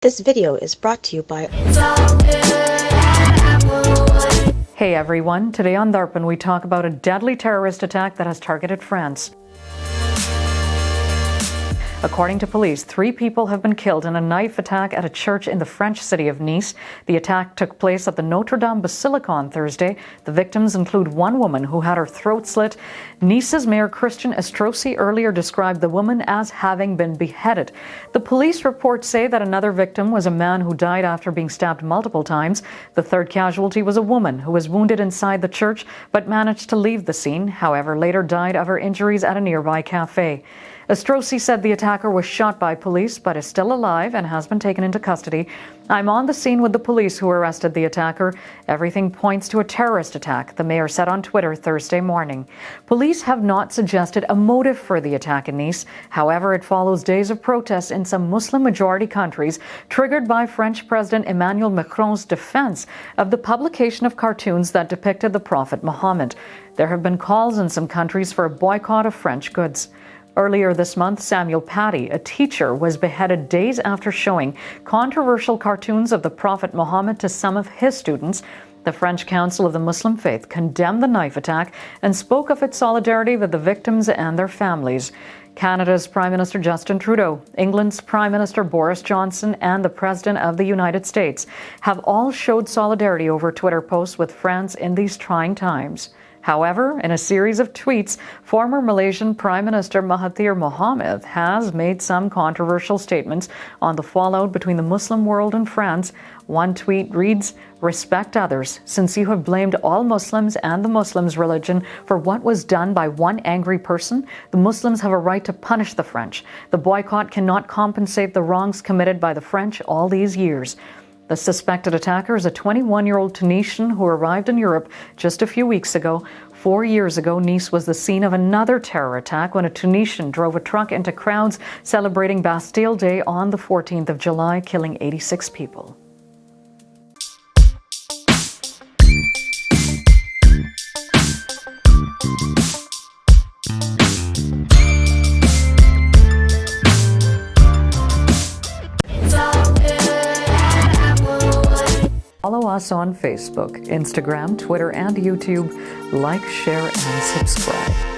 This video is brought to you by... Hey everyone, today on Darpan we talk about a deadly terrorist attack that has targeted France. According to police, 3 people have been killed in a knife attack at a church in the French city of Nice. The attack took place at the Notre Dame Basilica on Thursday. The victims include one woman who had her throat slit. Nice's Mayor Christian Estrosi earlier described the woman as having been beheaded. The police reports say that another victim was a man who died after being stabbed multiple times. The third casualty was a woman who was wounded inside the church but managed to leave the scene, however later died of her injuries at a nearby cafe. Estrosi said the attacker was shot by police but is still alive and has been taken into custody. "I'm on the scene with the police who arrested the attacker. Everything points to a terrorist attack," the mayor said on Twitter Thursday morning. Police have not suggested a motive for the attack in Nice. However, it follows days of protests in some Muslim-majority countries triggered by French President Emmanuel Macron's defense of the publication of cartoons that depicted the Prophet Muhammad. There have been calls in some countries for a boycott of French goods. Earlier this month, Samuel Paty, a teacher, was beheaded days after showing controversial cartoons of the Prophet Muhammad to some of his students. The French Council of the Muslim Faith condemned the knife attack and spoke of its solidarity with the victims and their families. Canada's Prime Minister Justin Trudeau, England's Prime Minister Boris Johnson, and the President of the United States have all showed solidarity over Twitter posts with France in these trying times. However, in a series of tweets, former Malaysian Prime Minister Mahathir Mohamad has made some controversial statements on the fallout between the Muslim world and France. One tweet reads, "Respect others. Since you have blamed all Muslims and the Muslims' religion for what was done by one angry person, the Muslims have a right to punish the French. The boycott cannot compensate the wrongs committed by the French all these years." The suspected attacker is a 21-year-old Tunisian who arrived in Europe just a few weeks ago. 4 years ago, Nice was the scene of another terror attack when a Tunisian drove a truck into crowds celebrating Bastille Day on the 14th of July, killing 86 people. Follow us on Facebook, Instagram, Twitter, and YouTube. Like, share, and subscribe.